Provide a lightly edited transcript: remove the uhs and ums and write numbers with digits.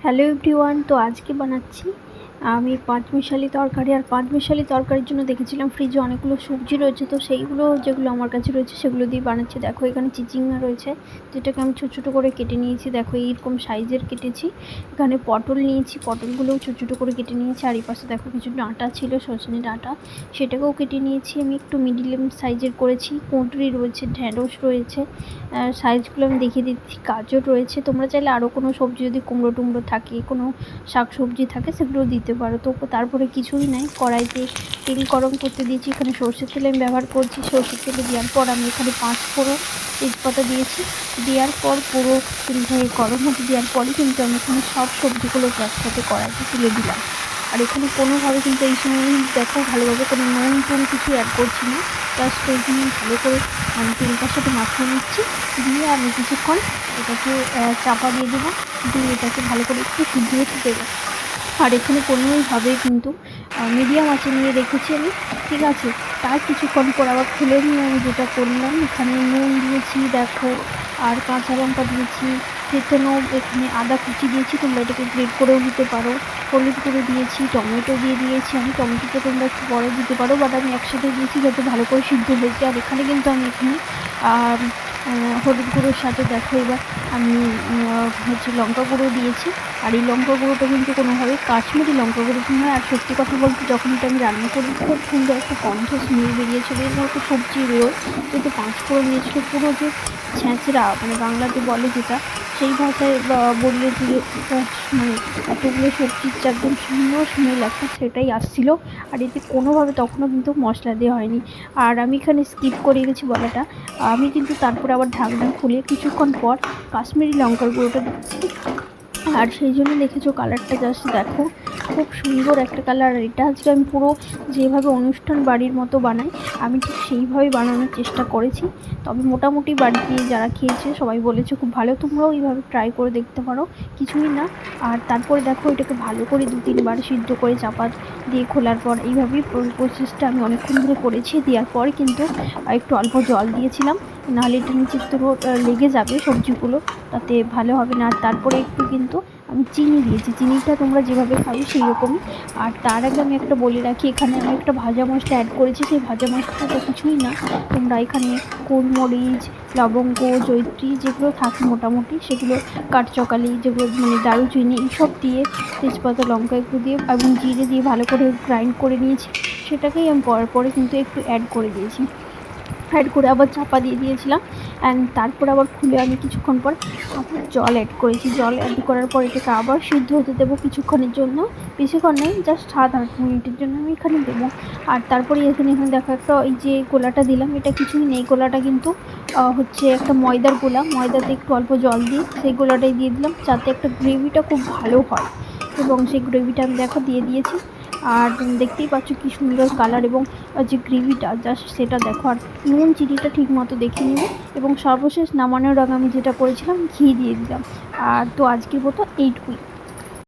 Hello everyone, তো আজকে বানাচ্ছি আমি পাঁচমিশালি তরকারি। আর পাঁচমিশালি তরকারির জন্য দেখেছিলাম ফ্রিজে অনেকগুলো সবজি রয়েছে, তো সেইগুলো যেগুলো আমার কাছে রয়েছে সেগুলো দিয়ে বানাচ্ছি। দেখো এখানে চিচিঙ্গা রয়েছে, যেটাকে আমি ছোটো ছোটো করে কেটে নিয়েছি। দেখো এইরকম সাইজের কেটেছি। এখানে পটল নিয়েছি, পটলগুলোও ছোটো ছোটো করে কেটে নিয়েছি। আর এই পাশে দেখো কিছু ডাঁটা ছিল, সজনে ডাঁটা, সেটাকেও কেটে নিয়েছি। আমি একটু মিডিয়াম সাইজের করেছি। কুঁদরি রয়েছে, ঢ্যাঁড়স রয়েছে, সাইজগুলো আমি দেখিয়ে দিচ্ছি। গাজর রয়েছে, তোমরা চাইলে আরও কোনো সবজি যদি কুমড়ো টুমড়ো থাকে, কোনো শাক সবজি থাকে সেগুলো দিতে পারো। তো তারপরে কিছুই নাই, কড়াইতে তেল গরম করতে দিয়েছি। এখানে সর্ষের তেল আমি ব্যবহার করছি। সর্ষের তেলে দেওয়ার পর আমি এখানে 5 ফোড়ন তেজপাতা দিয়েছি। দেওয়ার পর পুরো তেলটা গরম হতে দেওয়ার পরই কিন্তু আমি এখানে সব সবজিগুলোকে একসাথে কড়াইতে তুলে দিলাম। আর এখানে কোনোভাবে কিন্তু এই সময় দেখো ভালোভাবে কোনো নুন টুন কিছু অ্যাড করছি না, জাস্ট এইখানে ভালো করে আমি তেলটার সাথে মাখিয়ে নিচ্ছি। দিয়ে আমি কিছুক্ষণ এটাকে চাপা দিয়ে দেবো, দিয়ে এটাকে ভালো করে একটু সিদ্ধ হতে দেবো। আর এখানে কোনোভাবে কিন্তু মিডিয়াম আঁচে নিয়ে রেখেছি আমি, ঠিক আছে। তার কিছুক্ষণ পর আবার খুলে নিয়ে আমি যেটা করলাম, এখানে নুন দিয়েছি দেখো, আর কাঁচা লঙ্কা দিয়েছি থেতনো, এখানে আদা কুচি দিয়েছি, তোমরা এটাকে গ্রেট করেও দিতে পারো। হলুদ গুঁড়ো দিয়েছি, টমেটো দিয়ে দিয়েছি। আমি টমেটোটা তোমরা একটু বড় দিতে পারো, বাট আমি একসাথে দিয়েছি যাতে ভালো করে সিদ্ধ হয়েছে। আর এখানে কিন্তু আমি এখানে হলুদ গুঁড়োর সাথে দেখো এবার আমি লঙ্কা গুঁড়ো দিয়েছি। আর এই লঙ্কা গুঁড়োটা কিন্তু কোনোভাবে কাশ্মীরি লঙ্কা গুঁড়ো নয়। আর সত্যি কথা বলতে যখন এটা আমি রান্না করি খুব সুন্দর একটা গন্ধ স্মেল বেরিয়েছিল, এবং একটা সবজি বেরোয়, কিন্তু 5 ফোড়ন দিয়েছিল পুরো যে ছ্যাঁচড়া, মানে বাংলাতে বলে যেটা, সেই ভাষায় বললে যে মানে এতগুলো সবজির যে একদম সুন্দর স্মেল একটা সেটাই আসছিলো। আর এতে কোনোভাবে তখনও কিন্তু মশলা দেওয়া হয়নি। আর আমি এখানে স্কিপ করে গেছি বলাটা, আমি কিন্তু তারপরে আবার ঢাকনা খুলে কিছুক্ষণ পর কাশ্মীরি লঙ্কার গুঁড়োটা দিচ্ছি। আর সেই জন্য দেখেছো কালারটা জাস্ট দেখো, খুব সুন্দর একটা কালার। আর এটা আজকে আমি পুরো যেভাবে অনুষ্ঠান বাড়ির মতো বানাই আমি ঠিক সেইভাবেই বানানোর চেষ্টা করেছি। তবে মোটামুটি বাড়িতে যারা খেয়েছে সবাই বলেছে খুব ভালো, তোমরাও এইভাবে ট্রাই করে দেখতে পারো, কিছুই না। আর তারপরে দেখো এটাকে ভালো করে 2-3 বার সিদ্ধ করে চাপা দিয়ে খোলার পর এইভাবেই প্রসেসটা আমি অনেকক্ষণ ধরে করেছি। দেওয়ার পর কিন্তু একটু অল্প জল দিয়েছিলাম, নাহলে এটা নিচের তো লেগে যাবে সবজিগুলো, তাতে ভালো হবে না। আর তারপরে একটু কিন্তু আমি চিনি দিয়েছি, চিনিটা তোমরা যেভাবে খাবে সেই রকমই। আর তার আগে আমি একটা বলে রাখি, এখানে আমি একটা ভাজা মশলা অ্যাড করেছি। সেই ভাজা মশলাটা কিছুই না, তোমরা এখানে গোলমরিচ, লবঙ্গ, জয়িত্রী যেগুলো থাকে মোটামুটি সেগুলো, কাঠচকালি যেগুলো মানে দারুচিনি, এইসব দিয়ে, তেজপাতা লঙ্কা একটু দিয়ে এবং জিরে দিয়ে ভালো করে গ্রাইন্ড করে নিয়েছি। সেটাকেই আমি পরে কিন্তু একটু অ্যাড করে দিয়েছি, অ্যাড করে আবার চাপা দিয়ে দিয়েছিলাম। অ্যান্ড তারপর আবার খুলে আমি কিছুক্ষণ পর আবার জল অ্যাড করেছি। জল অ্যাড করার পর এটাকে আবার সিদ্ধ হতে দেবো কিছুক্ষণের জন্য, বেশিক্ষণ নেই, জাস্ট 7-8 মিনিটের জন্য আমি এখানে দেবো। আর তারপরে এখানে দেখো একটা এই যে গোলাটা দিলাম, এটা কিছুই নেই, গোলাটা কিন্তু হচ্ছে একটা ময়দার গোলা, ময়দাতে একটু অল্প জল দিয়ে সেই গোলাটাই দিয়ে দিলাম, যাতে একটা গ্রেভিটা খুব ভালো হয়। এবং সেই গ্রেভিটা আমি দেখো দিয়ে দিয়েছি। আর দেখতেই পাচ্ছ কি সুন্দর কালার, এবং যে গ্রেভিটা জাস্ট সেটা দেখো। আর নুন চিনিটা ঠিক মতো দেখে নেবে। এবং সর্বশেষ নামানোর আগে আমি যেটা করেছিলাম ঘি দিয়ে দিলাম। আর তো আজকের মতো এইটুকুই।